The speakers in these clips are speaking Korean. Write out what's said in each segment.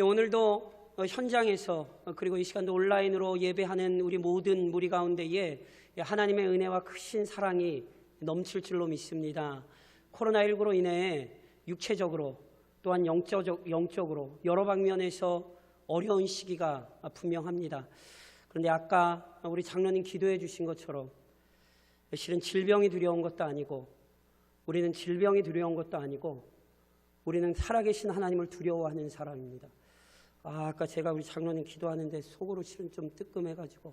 오늘도 현장에서 그리고 이 시간도 온라인으로 예배하는 우리 모든 무리 가운데에 하나님의 은혜와 크신 사랑이 넘칠 줄로 믿습니다. 코로나19로 인해 육체적으로 또한 영적으로 여러 방면에서 어려운 시기가 분명합니다. 그런데 아까 우리 장로님 기도해 주신 것처럼 실은 질병이 두려운 것도 아니고 우리는 질병이 두려운 것도 아니고 우리는 살아계신 하나님을 두려워하는 사람입니다. 아까 제가 우리 장로님 기도하는데 속으로 실은 좀 뜨끔해가지고,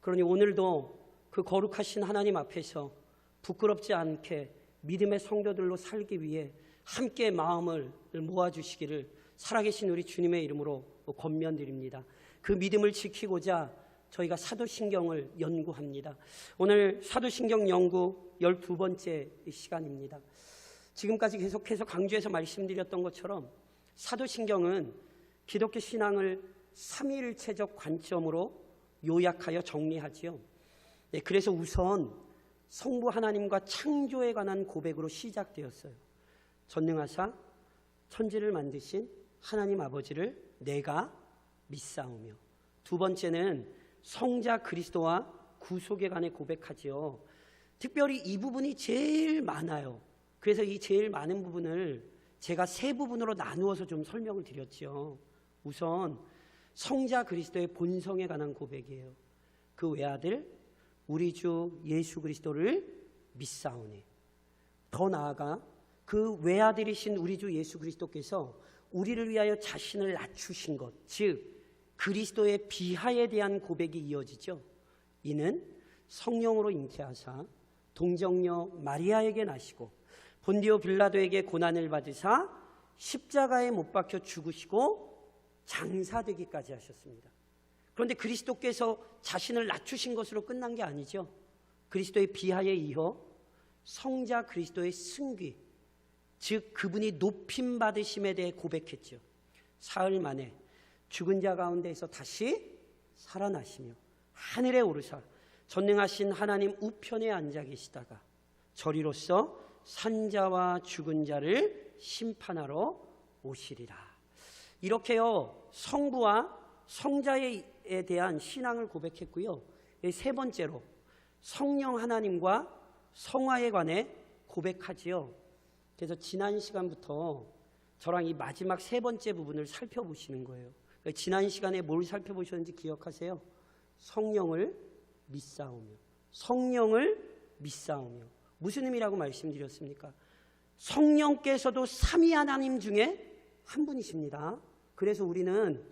그러니 오늘도 그 거룩하신 하나님 앞에서 부끄럽지 않게 믿음의 성도들로 살기 위해 함께 마음을 모아주시기를 살아계신 우리 주님의 이름으로 권면드립니다. 그 믿음을 지키고자 저희가 사도신경을 연구합니다. 오늘 사도신경 연구 12번째 시간입니다. 지금까지 계속해서 강조해서 말씀드렸던 것처럼 사도신경은 기독교 신앙을 삼위일체적 관점으로 요약하여 정리하지요. 그래서 우선 성부 하나님과 창조에 관한 고백으로 시작되었어요. 전능하사 천지를 만드신 하나님 아버지를 내가 믿사오며, 두 번째는 성자 그리스도와 구속에 관해 고백하지요. 특별히 이 부분이 제일 많아요. 그래서 이 제일 많은 부분을 제가 세 부분으로 나누어서 좀 설명을 드렸죠. 우선 성자 그리스도의 본성에 관한 고백이에요. 그 외아들 우리 주 예수 그리스도를 믿사오니, 더 나아가 그 외아들이신 우리 주 예수 그리스도께서 우리를 위하여 자신을 낮추신 것, 즉 그리스도의 비하에 대한 고백이 이어지죠. 이는 성령으로 잉태하사 동정녀 마리아에게 나시고 본디오 빌라도에게 고난을 받으사 십자가에 못 박혀 죽으시고 장사되기까지 하셨습니다. 그런데 그리스도께서 자신을 낮추신 것으로 끝난 게 아니죠. 그리스도의 비하에 이어 성자 그리스도의 승귀, 즉 그분이 높임 받으심에 대해 고백했죠. 사흘 만에 죽은 자 가운데에서 다시 살아나시며 하늘에 오르사 전능하신 하나님 우편에 앉아 계시다가 저리로서 산자와 죽은 자를 심판하러 오시리라. 이렇게요, 성부와 성자에 대한 신앙을 고백했고요. 세 번째로 성령 하나님과 성화에 관해 고백하지요. 그래서 지난 시간부터 저랑 이 마지막 세 번째 부분을 살펴보시는 거예요. 지난 시간에 뭘 살펴보셨는지 기억하세요? 성령을 믿사오며, 성령을 믿사오며. 무슨 의미라고 말씀드렸습니까? 성령께서도 삼위 하나님 중에 한 분이십니다. 그래서 우리는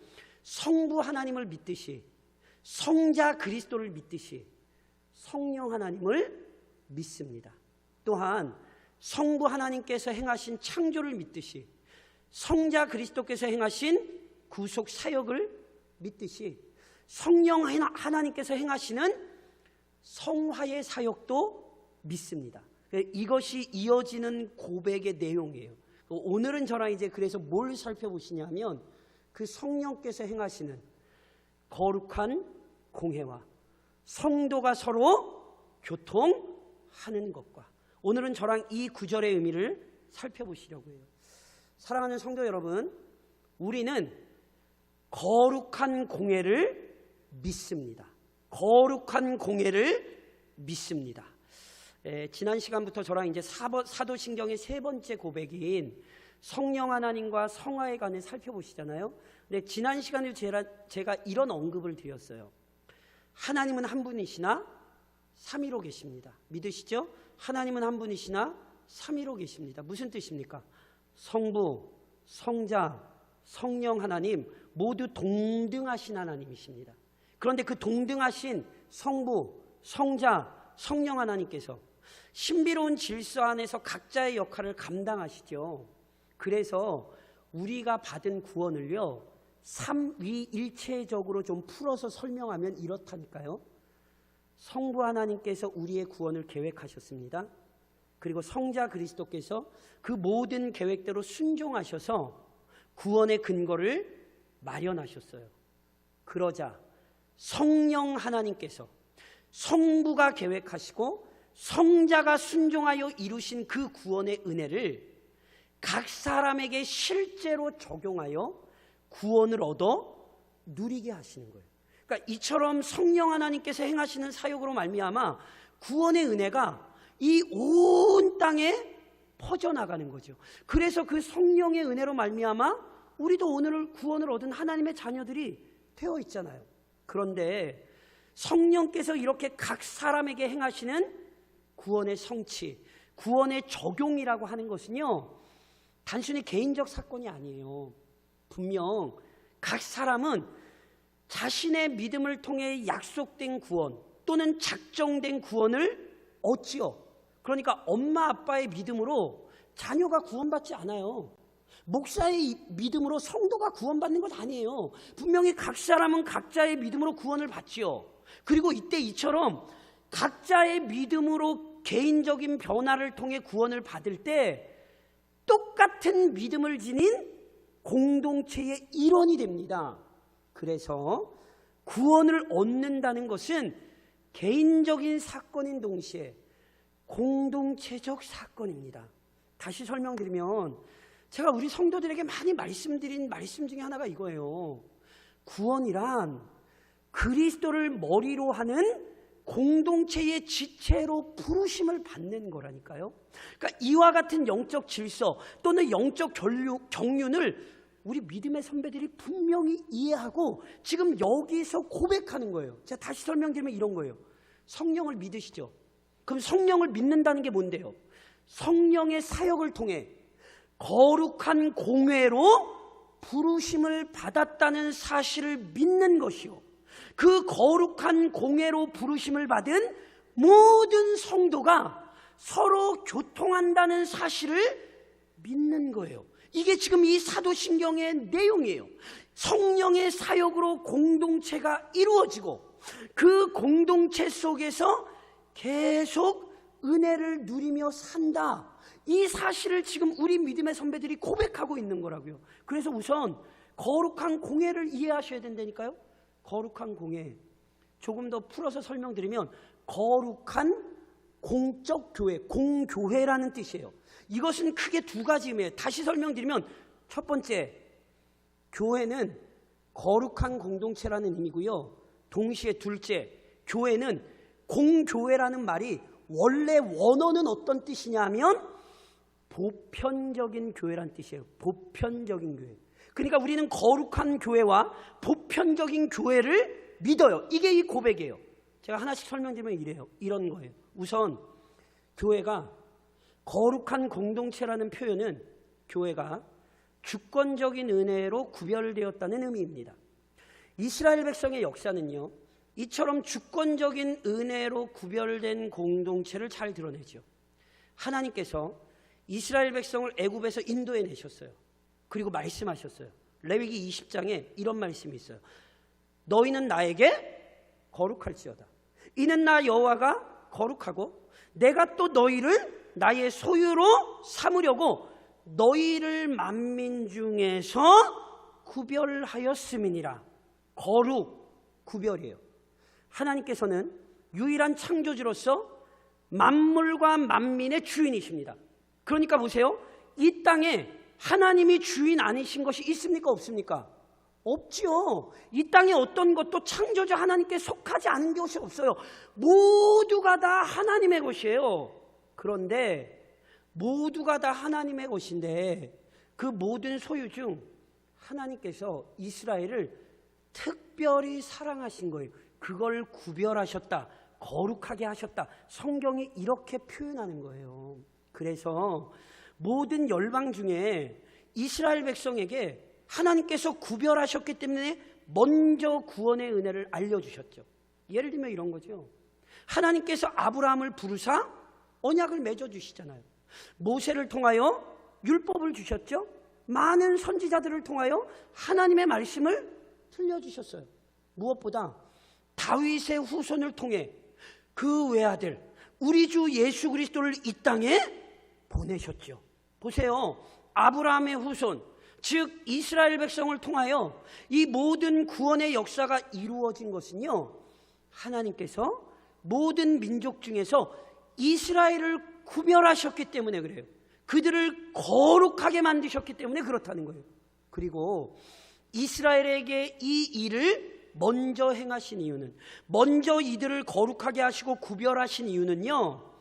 성부 하나님을 믿듯이, 성자 그리스도를 믿듯이 성령 하나님을 믿습니다. 또한 성부 하나님께서 행하신 창조를 믿듯이 성자 그리스도께서 행하신 구속 사역을 믿듯이 성령 하나님께서 행하시는 성화의 사역도 믿습니다. 이것이 이어지는 고백의 내용이에요. 오늘은 저랑 이제 그래서 뭘 살펴보시냐면 그 성령께서 행하시는 거룩한 공회와 성도가 서로 교통하는 것과, 오늘은 저랑 이 구절의 의미를 살펴보시려고 해요. 사랑하는 성도 여러분, 우리는 거룩한 공회를 믿습니다. 거룩한 공회를 믿습니다. 지난 시간부터 저랑 이제 사도신경의 세 번째 고백인 성령 하나님과 성화에 관해 살펴보시잖아요. 근데 지난 시간에 제가 이런 언급을 드렸어요. 하나님은 한 분이시나 삼위로 계십니다. 믿으시죠? 하나님은 한 분이시나 삼위로 계십니다. 무슨 뜻입니까? 성부, 성자, 성령 하나님 모두 동등하신 하나님이십니다. 그런데 그 동등하신 성부, 성자, 성령 하나님께서 신비로운 질서 안에서 각자의 역할을 감당하시죠. 그래서 우리가 받은 구원을요, 삼위일체적으로 좀 풀어서 설명하면 이렇다니까요. 성부 하나님께서 우리의 구원을 계획하셨습니다. 그리고 성자 그리스도께서 그 모든 계획대로 순종하셔서 구원의 근거를 마련하셨어요. 그러자 성령 하나님께서 성부가 계획하시고 성자가 순종하여 이루신 그 구원의 은혜를 각 사람에게 실제로 적용하여 구원을 얻어 누리게 하시는 거예요. 그러니까 이처럼 성령 하나님께서 행하시는 사역으로 말미암아 구원의 은혜가 이 온 땅에 퍼져나가는 거죠. 그래서 그 성령의 은혜로 말미암아 우리도 오늘 구원을 얻은 하나님의 자녀들이 되어 있잖아요. 그런데 성령께서 이렇게 각 사람에게 행하시는 구원의 성취, 구원의 적용이라고 하는 것은요, 단순히 개인적 사건이 아니에요. 분명 각 사람은 자신의 믿음을 통해 약속된 구원 또는 작정된 구원을 얻지요. 그러니까 엄마 아빠의 믿음으로 자녀가 구원받지 않아요. 목사의 믿음으로 성도가 구원받는 것 아니에요. 분명히 각 사람은 각자의 믿음으로 구원을 받지요. 그리고 이때 이처럼 각자의 믿음으로 개인적인 변화를 통해 구원을 받을 때 똑같은 믿음을 지닌 공동체의 일원이 됩니다. 그래서 구원을 얻는다는 것은 개인적인 사건인 동시에 공동체적 사건입니다. 다시 설명드리면 제가 우리 성도들에게 많이 말씀드린 말씀 중에 하나가 이거예요. 구원이란 그리스도를 머리로 하는 공동체의 지체로 부르심을 받는 거라니까요. 그러니까 이와 같은 영적 질서 또는 영적 경륜을 우리 믿음의 선배들이 분명히 이해하고 지금 여기서 고백하는 거예요. 제가 다시 설명드리면 이런 거예요. 성령을 믿으시죠? 그럼 성령을 믿는다는 게 뭔데요? 성령의 사역을 통해 거룩한 공회로 부르심을 받았다는 사실을 믿는 것이요, 그 거룩한 공회로 부르심을 받은 모든 성도가 서로 교통한다는 사실을 믿는 거예요. 이게 지금 이 사도신경의 내용이에요. 성령의 사역으로 공동체가 이루어지고 그 공동체 속에서 계속 은혜를 누리며 산다. 이 사실을 지금 우리 믿음의 선배들이 고백하고 있는 거라고요. 그래서 우선 거룩한 공회를 이해하셔야 된다니까요. 거룩한 공회, 조금 더 풀어서 설명드리면 거룩한 공적 교회, 공교회라는 뜻이에요. 이것은 크게 두 가지 의미예요. 다시 설명드리면 첫 번째, 교회는 거룩한 공동체라는 의미고요. 동시에 둘째, 교회는 공교회라는 말이 원래 원어는 어떤 뜻이냐 하면 보편적인 교회란 뜻이에요. 보편적인 교회. 그러니까 우리는 거룩한 교회와 보편적인 교회를 믿어요. 이게 이 고백이에요. 제가 하나씩 설명드리면 이래요. 이런 거예요. 우선 교회가 거룩한 공동체라는 표현은 교회가 주권적인 은혜로 구별되었다는 의미입니다. 이스라엘 백성의 역사는요, 이처럼 주권적인 은혜로 구별된 공동체를 잘 드러내죠. 하나님께서 이스라엘 백성을 애굽에서 인도해 내셨어요. 그리고 말씀하셨어요. 레위기 20장에 이런 말씀이 있어요. 너희는 나에게 거룩할지어다. 이는 나 여호와가 거룩하고 내가 또 너희를 나의 소유로 삼으려고 너희를 만민 중에서 구별하였음이니라. 거룩, 구별이에요. 하나님께서는 유일한 창조주로서 만물과 만민의 주인이십니다. 그러니까 보세요. 이 땅에 하나님이 주인 아니신 것이 있습니까? 없습니까? 없지요. 이 땅에 어떤 것도 창조주 하나님께 속하지 않은 것이 없어요. 모두가 다 하나님의 것이에요. 그런데 모두가 다 하나님의 것인데 그 모든 소유 중 하나님께서 이스라엘을 특별히 사랑하신 거예요. 그걸 구별하셨다, 거룩하게 하셨다. 성경이 이렇게 표현하는 거예요. 그래서 모든 열방 중에 이스라엘 백성에게 하나님께서 구별하셨기 때문에 먼저 구원의 은혜를 알려주셨죠. 예를 들면 이런 거죠. 하나님께서 아브라함을 부르사 언약을 맺어주시잖아요. 모세를 통하여 율법을 주셨죠. 많은 선지자들을 통하여 하나님의 말씀을 들려주셨어요. 무엇보다 다윗의 후손을 통해 그 외아들 우리 주 예수 그리스도를 이 땅에 보내셨죠. 보세요. 아브라함의 후손, 즉 이스라엘 백성을 통하여 이 모든 구원의 역사가 이루어진 것은요, 하나님께서 모든 민족 중에서 이스라엘을 구별하셨기 때문에 그래요. 그들을 거룩하게 만드셨기 때문에 그렇다는 거예요. 그리고 이스라엘에게 이 일을 먼저 행하신 이유는, 먼저 이들을 거룩하게 하시고 구별하신 이유는요,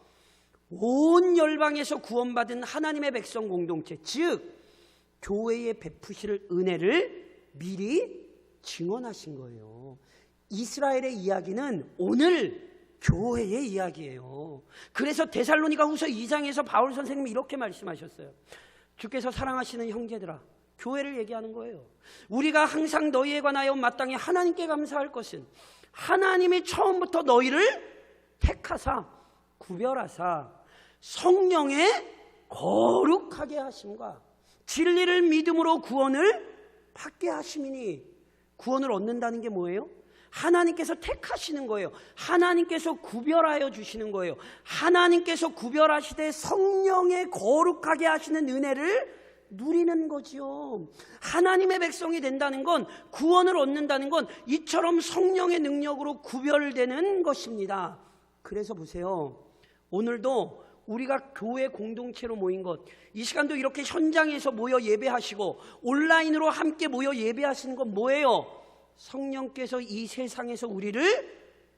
온 열방에서 구원받은 하나님의 백성 공동체, 즉 교회에 베푸실 은혜를 미리 증언하신 거예요. 이스라엘의 이야기는 오늘 교회의 이야기예요. 그래서 데살로니가 후서 2장에서 바울 선생님이 이렇게 말씀하셨어요. 주께서 사랑하시는 형제들아, 교회를 얘기하는 거예요. 우리가 항상 너희에 관하여 마땅히 하나님께 감사할 것은 하나님이 처음부터 너희를 택하사 구별하사 성령에 거룩하게 하심과 진리를 믿음으로 구원을 받게 하심이니, 구원을 얻는다는 게 뭐예요? 하나님께서 택하시는 거예요. 하나님께서 구별하여 주시는 거예요. 하나님께서 구별하시되 성령에 거룩하게 하시는 은혜를 누리는 거지요. 하나님의 백성이 된다는 건, 구원을 얻는다는 건 이처럼 성령의 능력으로 구별되는 것입니다. 그래서 보세요, 오늘도 우리가 교회 공동체로 모인 것, 이 시간도 이렇게 현장에서 모여 예배하시고 온라인으로 함께 모여 예배하시는 건 뭐예요? 성령께서 이 세상에서 우리를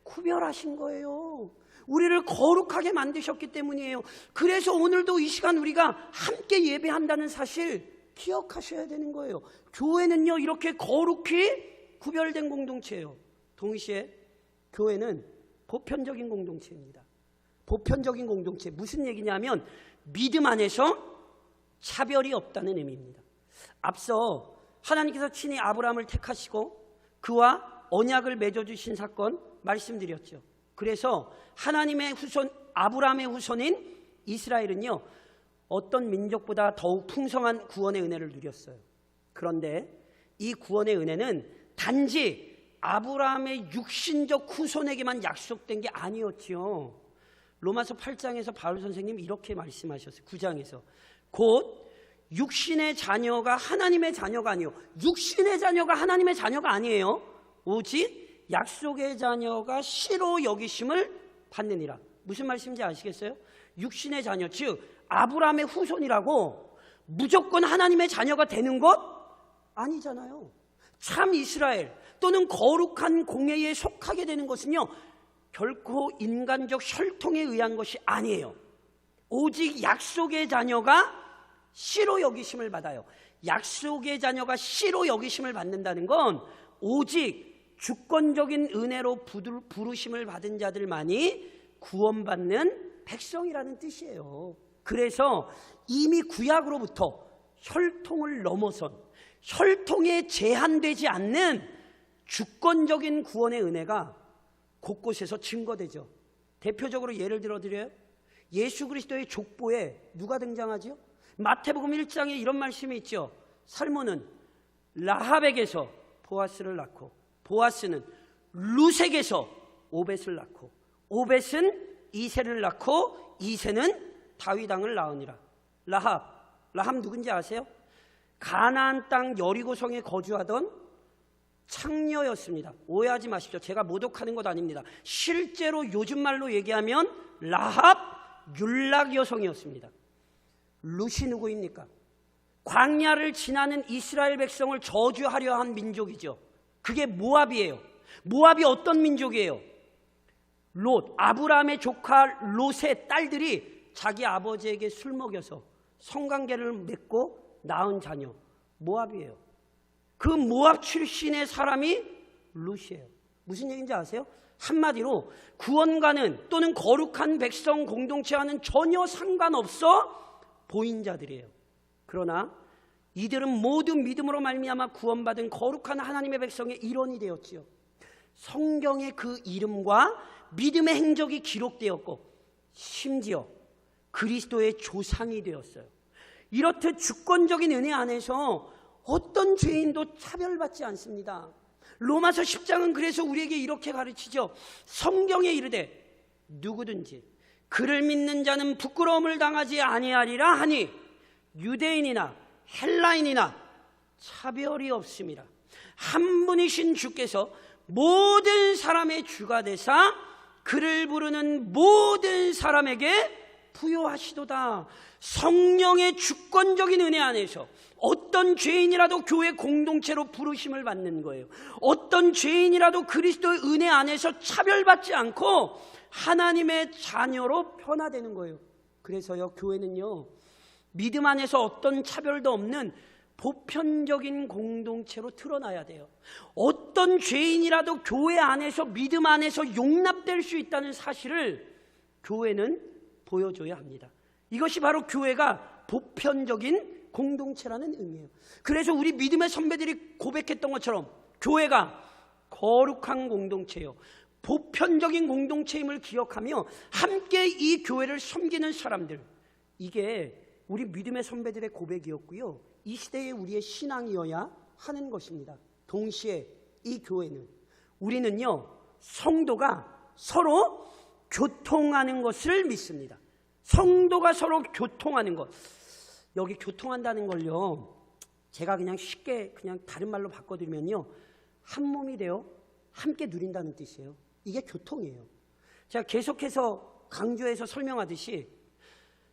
구별하신 거예요. 우리를 거룩하게 만드셨기 때문이에요. 그래서 오늘도 이 시간 우리가 함께 예배한다는 사실 기억하셔야 되는 거예요. 교회는요, 이렇게 거룩히 구별된 공동체예요. 동시에 교회는 보편적인 공동체입니다. 보편적인 공동체, 무슨 얘기냐면 믿음 안에서 차별이 없다는 의미입니다. 앞서 하나님께서 친히 아브라함을 택하시고 그와 언약을 맺어주신 사건 말씀드렸죠. 그래서 하나님의 후손, 아브라함의 후손인 이스라엘은요, 어떤 민족보다 더욱 풍성한 구원의 은혜를 누렸어요. 그런데 이 구원의 은혜는 단지 아브라함의 육신적 후손에게만 약속된 게 아니었지요. 로마서 8장에서 바울 선생님이 이렇게 말씀하셨어요. 9장에서 곧 육신의 자녀가 하나님의 자녀가 아니요, 육신의 자녀가 하나님의 자녀가 아니에요. 오직 약속의 자녀가 씨로 여기심을 받느니라. 무슨 말씀인지 아시겠어요? 육신의 자녀, 즉 아브라함의 후손이라고 무조건 하나님의 자녀가 되는 것 아니잖아요. 참 이스라엘 또는 거룩한 공회에 속하게 되는 것은요, 결코 인간적 혈통에 의한 것이 아니에요. 오직 약속의 자녀가 씨로 여기심을 받아요. 약속의 자녀가 씨로 여기심을 받는다는 건 오직 주권적인 은혜로 부르심을 받은 자들만이 구원받는 백성이라는 뜻이에요. 그래서 이미 구약으로부터 혈통을 넘어선, 혈통에 제한되지 않는 주권적인 구원의 은혜가 곳곳에서 증거되죠. 대표적으로 예를 들어드려요. 예수 그리스도의 족보에 누가 등장하죠? 마태복음 1장에 이런 말씀이 있죠. 살모는 라합에게서 보아스를 낳고, 보아스는 루색에서 오벳을 낳고, 오벳은 이새를 낳고, 이새는 다윗 왕을 낳으니라. 라합 누군지 아세요? 가나안 땅 여리고성에 거주하던 창녀였습니다. 오해하지 마십시오. 제가 모독하는 것 아닙니다. 실제로 요즘 말로 얘기하면 라합 율락 여성이었습니다. 룻이 누구입니까? 광야를 지나는 이스라엘 백성을 저주하려 한 민족이죠. 그게 모압이에요. 모압이 어떤 민족이에요? 롯, 아브라함의 조카 롯의 딸들이 자기 아버지에게 술 먹여서 성관계를 맺고 낳은 자녀, 모압이에요. 그 모압 출신의 사람이 룻이에요. 무슨 얘기인지 아세요? 한마디로 구원과는 또는 거룩한 백성 공동체와는 전혀 상관없어 보인 자들이에요. 그러나 이들은 모두 믿음으로 말미암아 구원받은 거룩한 하나님의 백성의 일원이 되었지요. 성경에 그 이름과 믿음의 행적이 기록되었고 심지어 그리스도의 조상이 되었어요. 이렇듯 주권적인 은혜 안에서 어떤 죄인도 차별받지 않습니다. 로마서 10장은 그래서 우리에게 이렇게 가르치죠. 성경에 이르되 누구든지 그를 믿는 자는 부끄러움을 당하지 아니하리라 하니 유대인이나 헬라인이나 차별이 없습니다. 한 분이신 주께서 모든 사람의 주가 되사 그를 부르는 모든 사람에게 부요하시도다. 성령의 주권적인 은혜 안에서 어떤 죄인이라도 교회 공동체로 부르심을 받는 거예요. 어떤 죄인이라도 그리스도의 은혜 안에서 차별받지 않고 하나님의 자녀로 변화되는 거예요. 그래서요, 교회는요, 믿음 안에서 어떤 차별도 없는 보편적인 공동체로 드러나야 돼요. 어떤 죄인이라도 교회 안에서 믿음 안에서 용납될 수 있다는 사실을 교회는 보여줘야 합니다. 이것이 바로 교회가 보편적인 공동체라는 의미예요. 그래서 우리 믿음의 선배들이 고백했던 것처럼 교회가 거룩한 공동체요, 보편적인 공동체임을 기억하며 함께 이 교회를 섬기는 사람들, 이게 우리 믿음의 선배들의 고백이었고요, 이 시대의 우리의 신앙이어야 하는 것입니다. 동시에 이 교회는, 우리는요, 성도가 서로 교통하는 것을 믿습니다. 성도가 서로 교통하는 것. 여기 교통한다는 걸요, 제가 그냥 쉽게 그냥 다른 말로 바꿔드리면요, 한 몸이 되어 함께 누린다는 뜻이에요. 이게 교통이에요. 제가 계속해서 강조해서 설명하듯이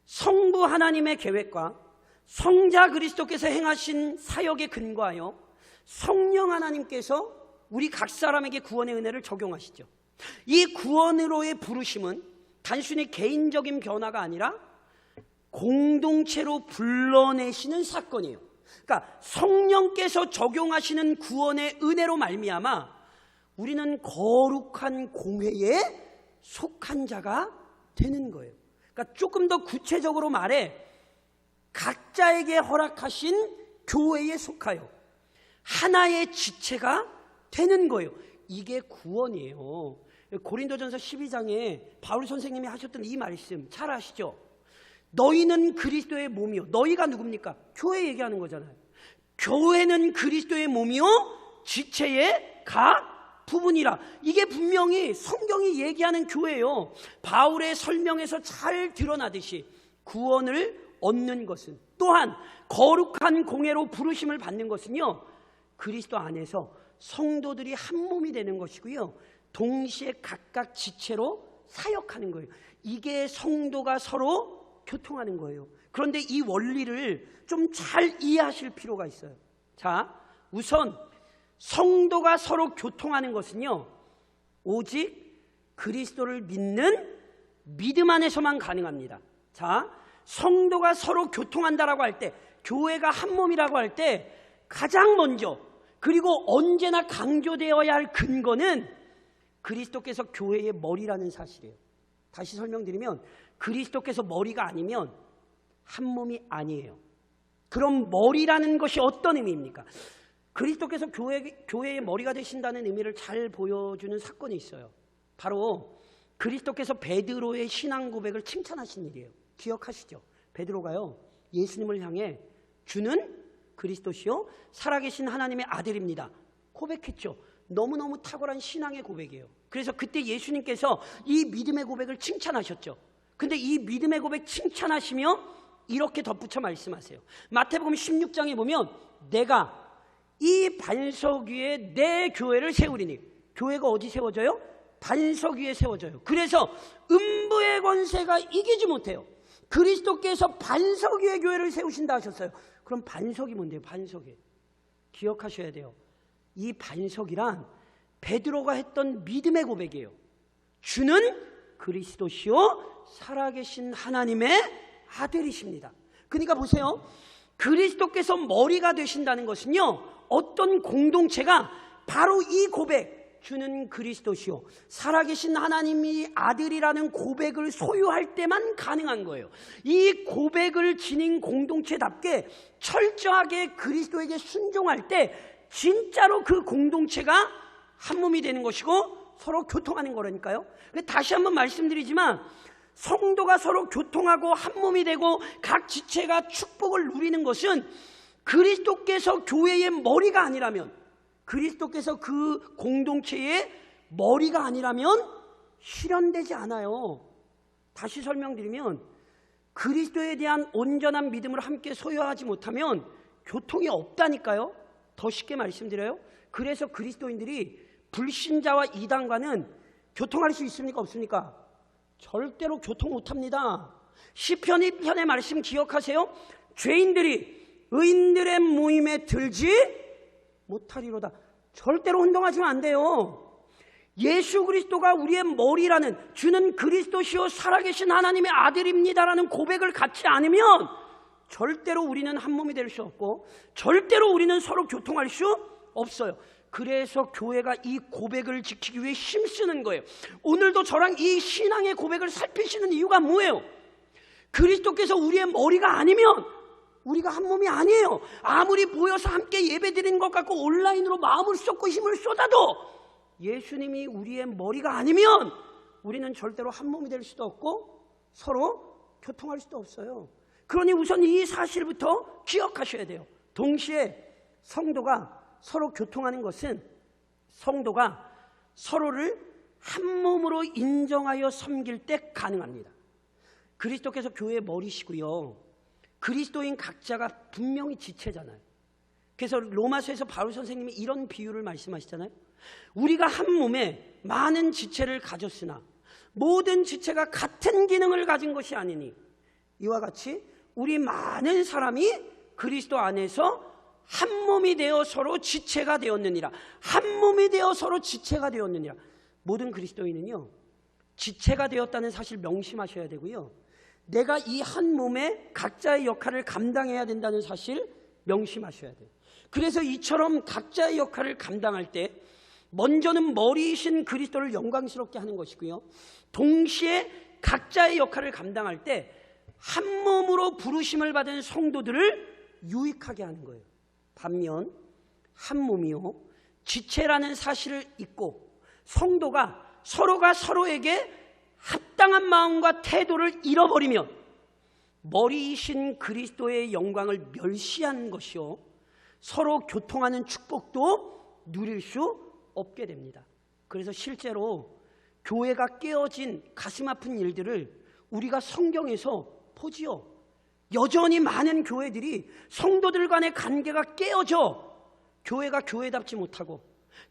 성부 하나님의 계획과 성자 그리스도께서 행하신 사역에 근거하여 성령 하나님께서 우리 각 사람에게 구원의 은혜를 적용하시죠. 이 구원으로의 부르심은 단순히 개인적인 변화가 아니라 공동체로 불러내시는 사건이에요. 그러니까 성령께서 적용하시는 구원의 은혜로 말미암아 우리는 거룩한 공회에 속한 자가 되는 거예요. 그러니까 조금 더 구체적으로 말해 각자에게 허락하신 교회에 속하여 하나의 지체가 되는 거예요. 이게 구원이에요. 고린도전서 12장에 바울 선생님이 하셨던 이 말씀 잘 아시죠? 너희는 그리스도의 몸이요. 너희가 누굽니까? 교회 얘기하는 거잖아요. 교회는 그리스도의 몸이요 지체의 각 부분이라. 이게 분명히 성경이 얘기하는 교회예요. 바울의 설명에서 잘 드러나듯이 구원을 얻는 것은, 또한 거룩한 공회로 부르심을 받는 것은요, 그리스도 안에서 성도들이 한 몸이 되는 것이고요, 동시에 각각 지체로 사역하는 거예요. 이게 성도가 서로 교통하는 거예요. 그런데 이 원리를 좀 잘 이해하실 필요가 있어요. 자, 우선 성도가 서로 교통하는 것은요, 오직 그리스도를 믿는 믿음 안에서만 가능합니다. 자, 성도가 서로 교통한다라고 할 때, 교회가 한 몸이라고 할 때 가장 먼저, 그리고 언제나 강조되어야 할 근거는 그리스도께서 교회의 머리라는 사실이에요. 다시 설명드리면 그리스도께서 머리가 아니면 한 몸이 아니에요. 그럼 머리라는 것이 어떤 의미입니까? 그리스도께서 교회의 머리가 되신다는 의미를 잘 보여주는 사건이 있어요. 바로 그리스도께서 베드로의 신앙 고백을 칭찬하신 일이에요. 기억하시죠? 베드로가요, 예수님을 향해 주는 그리스도시요 살아계신 하나님의 아들입니다 고백했죠. 너무너무 탁월한 신앙의 고백이에요. 그래서 그때 예수님께서 이 믿음의 고백을 칭찬하셨죠. 근데 이 믿음의 고백 칭찬하시며 이렇게 덧붙여 말씀하세요. 마태복음 16장에 보면 내가 이 반석 위에 내 교회를 세우리니, 교회가 어디 세워져요? 반석 위에 세워져요. 그래서 음부의 권세가 이기지 못해요. 그리스도께서 반석 위에 교회를 세우신다 하셨어요. 그럼 반석이 뭔데요? 반석이 기억하셔야 돼요. 이 반석이란 베드로가 했던 믿음의 고백이에요. 주는 그리스도시요 살아계신 하나님의 아들이십니다. 그러니까 보세요, 그리스도께서 머리가 되신다는 것은요, 어떤 공동체가 바로 이 고백, 주는 그리스도시요 살아계신 하나님이 아들이라는 고백을 소유할 때만 가능한 거예요. 이 고백을 지닌 공동체답게 철저하게 그리스도에게 순종할 때 진짜로 그 공동체가 한 몸이 되는 것이고 서로 교통하는 거라니까요. 다시 한번 말씀드리지만 성도가 서로 교통하고 한 몸이 되고 각 지체가 축복을 누리는 것은 그리스도께서 교회의 머리가 아니라면, 그리스도께서 그 공동체의 머리가 아니라면 실현되지 않아요. 다시 설명드리면 그리스도에 대한 온전한 믿음을 함께 소유하지 못하면 교통이 없다니까요. 더 쉽게 말씀드려요. 그래서 그리스도인들이 불신자와 이단과는 교통할 수 있습니까? 없습니까? 절대로 교통 못합니다. 시편 1편의 말씀 기억하세요? 죄인들이 의인들의 모임에 들지 못하리로다. 절대로 혼동하시면 안 돼요. 예수 그리스도가 우리의 머리라는, 주는 그리스도시요 살아계신 하나님의 아들입니다라는 고백을 갖지 않으면 절대로 우리는 한 몸이 될 수 없고 절대로 우리는 서로 교통할 수 없어요. 그래서 교회가 이 고백을 지키기 위해 힘쓰는 거예요. 오늘도 저랑 이 신앙의 고백을 살피시는 이유가 뭐예요? 그리스도께서 우리의 머리가 아니면 우리가 한 몸이 아니에요. 아무리 모여서 함께 예배드리는 것 같고 온라인으로 마음을 쏟고 힘을 쏟아도 예수님이 우리의 머리가 아니면 우리는 절대로 한 몸이 될 수도 없고 서로 교통할 수도 없어요. 그러니 우선 이 사실부터 기억하셔야 돼요. 동시에 성도가 서로 교통하는 것은 성도가 서로를 한 몸으로 인정하여 섬길 때 가능합니다. 그리스도께서 교회의 머리시고요, 그리스도인 각자가 분명히 지체잖아요. 그래서 로마서에서 바울 선생님이 이런 비유를 말씀하시잖아요. 우리가 한 몸에 많은 지체를 가졌으나 모든 지체가 같은 기능을 가진 것이 아니니 이와 같이 우리 많은 사람이 그리스도 안에서 한 몸이 되어 서로 지체가 되었느니라. 한 몸이 되어 서로 지체가 되었느니라. 모든 그리스도인은요, 지체가 되었다는 사실 명심하셔야 되고요, 내가 이 한 몸에 각자의 역할을 감당해야 된다는 사실 명심하셔야 돼요. 그래서 이처럼 각자의 역할을 감당할 때 먼저는 머리이신 그리스도를 영광스럽게 하는 것이고요, 동시에 각자의 역할을 감당할 때 한 몸으로 부르심을 받은 성도들을 유익하게 하는 거예요. 반면 한 몸이요, 지체라는 사실을 잊고 성도가 서로가 서로에게 합당한 마음과 태도를 잃어버리면 머리이신 그리스도의 영광을 멸시하는 것이요, 서로 교통하는 축복도 누릴 수 없게 됩니다. 그래서 실제로 교회가 깨어진 가슴 아픈 일들을 우리가 성경에서 보지요. 여전히 많은 교회들이 성도들 간의 관계가 깨어져 교회가 교회답지 못하고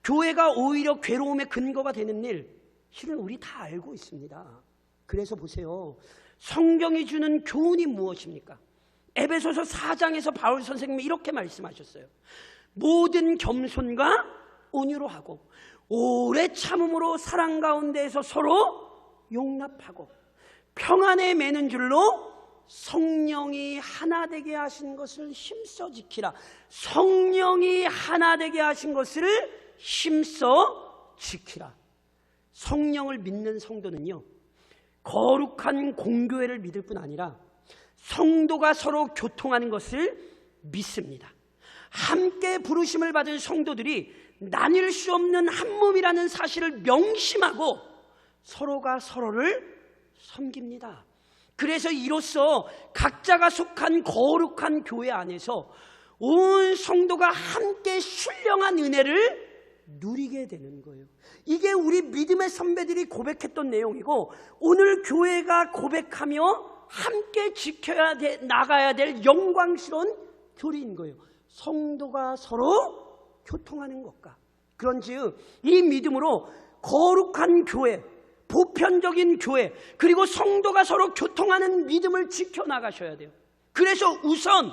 교회가 오히려 괴로움의 근거가 되는 일, 실은 우리 다 알고 있습니다. 그래서 보세요, 성경이 주는 교훈이 무엇입니까? 에베소서 4장에서 바울 선생님이 이렇게 말씀하셨어요. 모든 겸손과 온유로 하고 오래 참음으로 사랑 가운데에서 서로 용납하고 평안에 매는 줄로 성령이 하나 되게 하신 것을 힘써 지키라. 성령이 하나 되게 하신 것을 힘써 지키라. 성령을 믿는 성도는요, 거룩한 공교회를 믿을 뿐 아니라 성도가 서로 교통하는 것을 믿습니다. 함께 부르심을 받은 성도들이 나뉠 수 없는 한 몸이라는 사실을 명심하고 서로가 서로를 섬깁니다. 그래서 이로써 각자가 속한 거룩한 교회 안에서 온 성도가 함께 신령한 은혜를 누리게 되는 거예요. 이게 우리 믿음의 선배들이 고백했던 내용이고 오늘 교회가 고백하며 함께 지켜야 돼, 나가야 될 영광스러운 교리인 거예요. 성도가 서로 교통하는 것과. 그런즉 이 믿음으로 거룩한 교회, 보편적인 교회, 그리고 성도가 서로 교통하는 믿음을 지켜나가셔야 돼요. 그래서 우선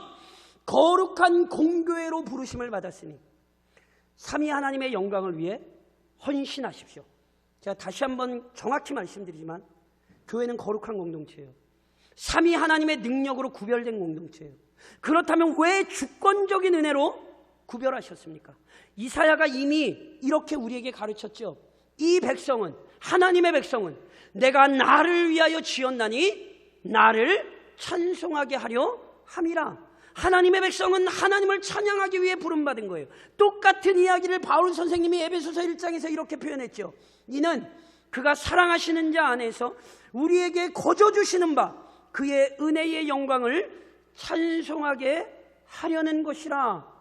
거룩한 공교회로 부르심을 받았으니 삼위 하나님의 영광을 위해 헌신하십시오. 제가 다시 한번 정확히 말씀드리지만 교회는 거룩한 공동체예요. 삼위 하나님의 능력으로 구별된 공동체예요. 그렇다면 왜 주권적인 은혜로 구별하셨습니까? 이사야가 이미 이렇게 우리에게 가르쳤죠. 이 백성은, 하나님의 백성은 내가 나를 위하여 지었나니 나를 찬송하게 하려 함이라. 하나님의 백성은 하나님을 찬양하기 위해 부름받은 거예요. 똑같은 이야기를 바울 선생님이 에베소서 1장에서 이렇게 표현했죠. 이는 그가 사랑하시는 자 안에서 우리에게 거저 주시는 바 그의 은혜의 영광을 찬송하게 하려는 것이라.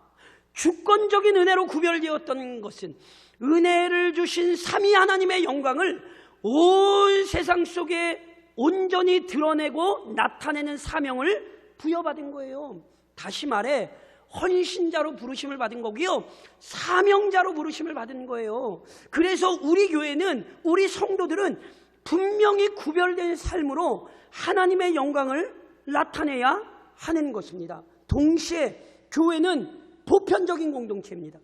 주권적인 은혜로 구별되었던 것은 은혜를 주신 삼위 하나님의 영광을 온 세상 속에 온전히 드러내고 나타내는 사명을 부여받은 거예요. 다시 말해 헌신자로 부르심을 받은 거고요, 사명자로 부르심을 받은 거예요. 그래서 우리 교회는, 우리 성도들은 분명히 구별된 삶으로 하나님의 영광을 나타내야 하는 것입니다. 동시에 교회는 보편적인 공동체입니다.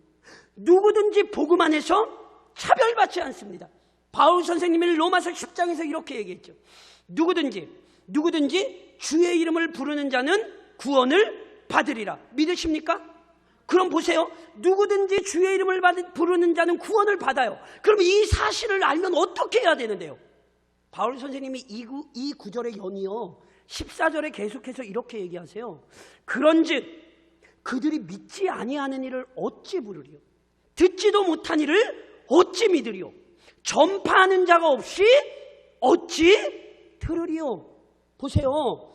누구든지 복음 안에서 차별받지 않습니다. 바울 선생님이 로마서 10장에서 이렇게 얘기했죠. 누구든지 주의 이름을 부르는 자는 구원을 받으리라. 믿으십니까? 그럼 보세요. 누구든지 주의 이름을 부르는 자는 구원을 받아요. 그럼 이 사실을 알면 어떻게 해야 되는데요? 바울 선생님이 이 구절의 연이어 14절에 계속해서 이렇게 얘기하세요. 그런즉 그들이 믿지 아니하는 일을 어찌 부르리요? 듣지도 못한 일을 어찌 믿으리요? 전파하는 자가 없이 어찌 들으리요? 보세요.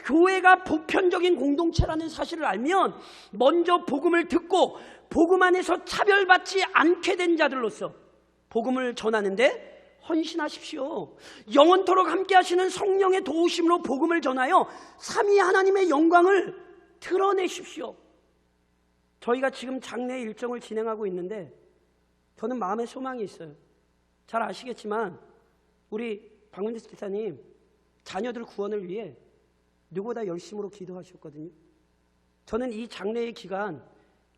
교회가 보편적인 공동체라는 사실을 알면 먼저 복음을 듣고 복음 안에서 차별받지 않게 된 자들로서 복음을 전하는데 헌신하십시오. 영원토록 함께 하시는 성령의 도우심으로 복음을 전하여 삼위 하나님의 영광을 드러내십시오. 저희가 지금 장례 일정을 진행하고 있는데 저는 마음에 소망이 있어요. 잘 아시겠지만 우리 박문대 집사님 자녀들 구원을 위해 누구보다 열심으로 기도하셨거든요. 저는 이 장례의 기간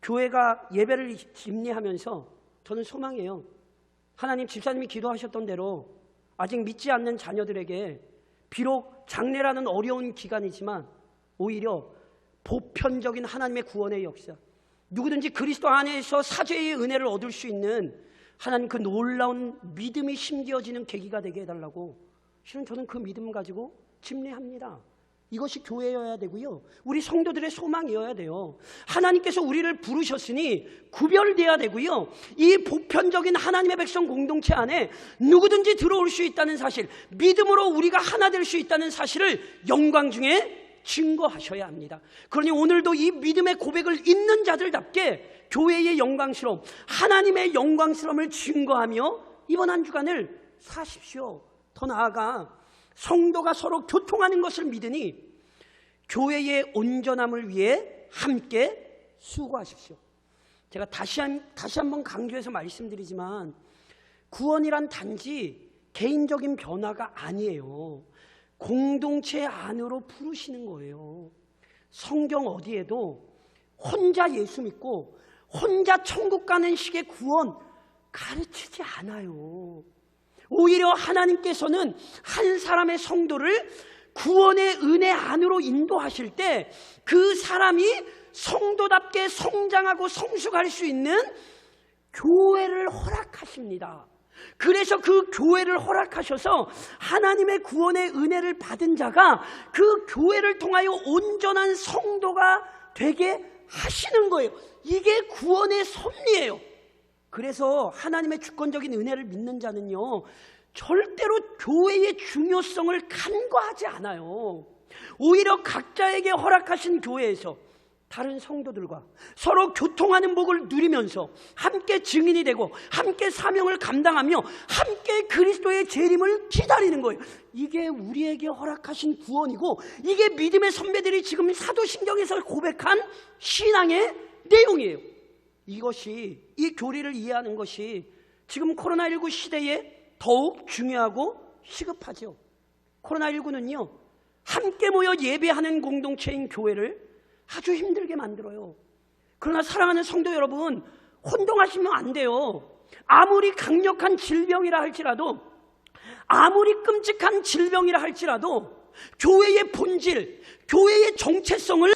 교회가 예배를 집례하면서 저는 소망해요. 하나님, 집사님이 기도하셨던 대로 아직 믿지 않는 자녀들에게 비록 장례라는 어려운 기간이지만 오히려 보편적인 하나님의 구원의 역사, 누구든지 그리스도 안에서 사죄의 은혜를 얻을 수 있는 하나님 그 놀라운 믿음이 심겨지는 계기가 되게 해달라고, 실은 저는 그 믿음 가지고 집례합니다. 이것이 교회여야 되고요. 우리 성도들의 소망이어야 돼요. 하나님께서 우리를 부르셨으니 구별돼야 되고요. 이 보편적인 하나님의 백성 공동체 안에 누구든지 들어올 수 있다는 사실, 믿음으로 우리가 하나 될 수 있다는 사실을 영광 중에 증거하셔야 합니다. 그러니 오늘도 이 믿음의 고백을 있는 자들답게 교회의 영광스러움, 하나님의 영광스러움을 증거하며 이번 한 주간을 사십시오. 더 나아가 성도가 서로 교통하는 것을 믿으니 교회의 온전함을 위해 함께 수고하십시오. 제가 다시 한번 강조해서 말씀드리지만 구원이란 단지 개인적인 변화가 아니에요. 공동체 안으로 부르시는 거예요. 성경 어디에도 혼자 예수 믿고 혼자 천국 가는 식의 구원 가르치지 않아요. 오히려 하나님께서는 한 사람의 성도를 구원의 은혜 안으로 인도하실 때 그 사람이 성도답게 성장하고 성숙할 수 있는 교회를 허락하십니다. 그래서 그 교회를 허락하셔서 하나님의 구원의 은혜를 받은 자가 그 교회를 통하여 온전한 성도가 되게 하시는 거예요. 이게 구원의 섭리예요. 그래서 하나님의 주권적인 은혜를 믿는 자는요, 절대로 교회의 중요성을 간과하지 않아요. 오히려 각자에게 허락하신 교회에서 다른 성도들과 서로 교통하는 복을 누리면서 함께 증인이 되고 함께 사명을 감당하며 함께 그리스도의 재림을 기다리는 거예요. 이게 우리에게 허락하신 구원이고, 이게 믿음의 선배들이 지금 사도신경에서 고백한 신앙의 내용이에요. 이것이, 이 교리를 이해하는 것이 지금 코로나19 시대에 더욱 중요하고 시급하죠. 코로나19는요, 함께 모여 예배하는 공동체인 교회를 아주 힘들게 만들어요. 그러나 사랑하는 성도 여러분, 혼동하시면 안 돼요. 아무리 강력한 질병이라 할지라도, 아무리 끔찍한 질병이라 할지라도 교회의 본질, 교회의 정체성을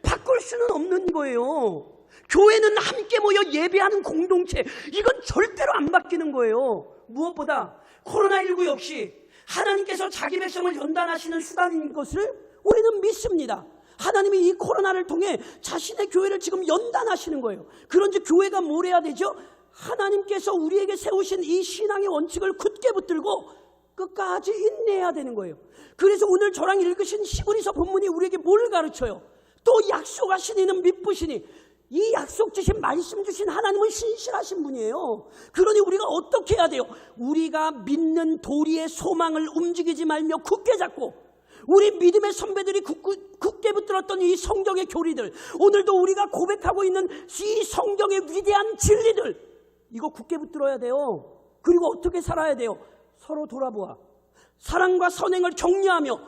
바꿀 수는 없는 거예요. 교회는 함께 모여 예배하는 공동체, 이건 절대로 안 바뀌는 거예요. 무엇보다 코로나19 역시 하나님께서 자기 백성을 연단하시는 수단인 것을 우리는 믿습니다. 하나님이 이 코로나를 통해 자신의 교회를 지금 연단하시는 거예요. 그런지 교회가 뭘 해야 되죠? 하나님께서 우리에게 세우신 이 신앙의 원칙을 굳게 붙들고 끝까지 인내해야 되는 거예요. 그래서 오늘 저랑 읽으신 히브리서 본문이 우리에게 뭘 가르쳐요? 또 약속하신 이는 미쁘시니, 이 약속 주신, 말씀 주신 하나님은 신실하신 분이에요. 그러니 우리가 어떻게 해야 돼요? 우리가 믿는 도리의 소망을 움직이지 말며 굳게 잡고, 우리 믿음의 선배들이 굳게 붙들었던 이 성경의 교리들, 오늘도 우리가 고백하고 있는 이 성경의 위대한 진리들, 이거 굳게 붙들어야 돼요. 그리고 어떻게 살아야 돼요? 서로 돌아보아 사랑과 선행을 격려하며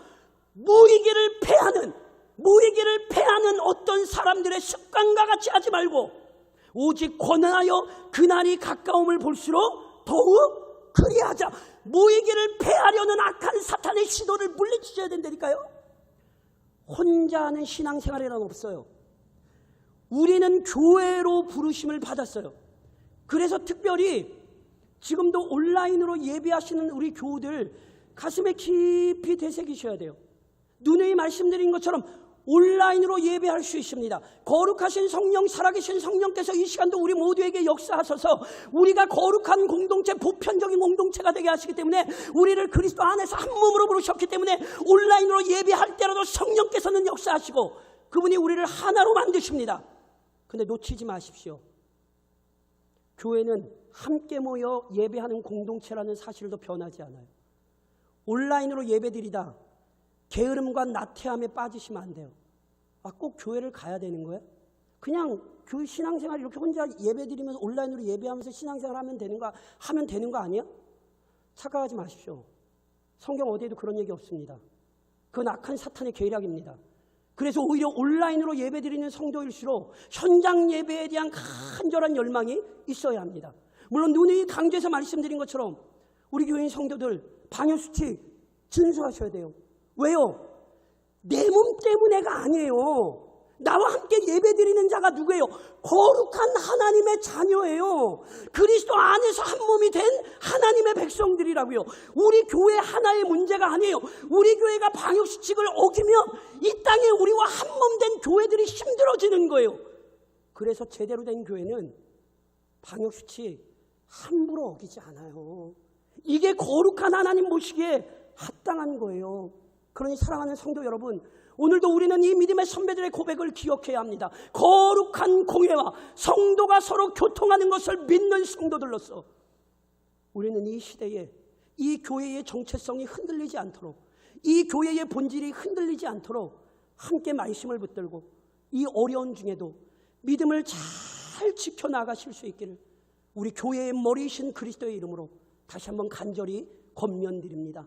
무의기를 패하는 어떤 사람들의 습관과 같이 하지 말고 오직 권하여 그날이 가까움을 볼수록 더욱 그리하자. 무의기를 패하려는 악한 사탄의 시도를 물리치셔야 된다니까요. 혼자 하는 신앙생활이란 없어요. 우리는 교회로 부르심을 받았어요. 그래서 특별히 지금도 온라인으로 예배하시는 우리 교우들 가슴에 깊이 되새기셔야 돼요. 누누이 말씀드린 것처럼 온라인으로 예배할 수 있습니다. 거룩하신 성령, 살아계신 성령께서 이 시간도 우리 모두에게 역사하셔서 우리가 거룩한 공동체, 보편적인 공동체가 되게 하시기 때문에 우리를 그리스도 안에서 한 몸으로 부르셨기 때문에 온라인으로 예배할 때라도 성령께서는 역사하시고 그분이 우리를 하나로 만드십니다. 근데 놓치지 마십시오. 교회는 함께 모여 예배하는 공동체라는 사실도 변하지 않아요. 온라인으로 예배드리다 게으름과 나태함에 빠지시면 안 돼요. 꼭 교회를 가야 되는 거예요? 그냥 교회 신앙생활 이렇게 혼자 예배드리면서 온라인으로 예배하면서 신앙생활 하면 되는 거 아니야? 착각하지 마십시오. 성경 어디에도 그런 얘기 없습니다. 그건 악한 사탄의 계략입니다. 그래서 오히려 온라인으로 예배드리는 성도일수록 현장 예배에 대한 간절한 열망이 있어야 합니다. 물론 누누이 강조해서 말씀드린 것처럼 우리 교회인 성도들 방역수칙 준수하셔야 돼요. 왜요? 내 몸 때문에가 아니에요. 나와 함께 예배드리는 자가 누구예요? 거룩한 하나님의 자녀예요. 그리스도 안에서 한 몸이 된 하나님의 백성들이라고요. 우리 교회 하나의 문제가 아니에요. 우리 교회가 방역수칙을 어기면 이 땅에 우리와 한 몸 된 교회들이 힘들어지는 거예요. 그래서 제대로 된 교회는 방역수칙 함부로 어기지 않아요. 이게 거룩한 하나님 모시기에 합당한 거예요. 그러니 사랑하는 성도 여러분, 오늘도 우리는 이 믿음의 선배들의 고백을 기억해야 합니다. 거룩한 공회와 성도가 서로 교통하는 것을 믿는 성도들로서 우리는 이 시대에 이 교회의 정체성이 흔들리지 않도록, 이 교회의 본질이 흔들리지 않도록 함께 말씀을 붙들고 이 어려운 중에도 믿음을 잘 지켜나가실 수 있기를 우리 교회의 머리이신 그리스도의 이름으로 다시 한번 간절히 권면드립니다.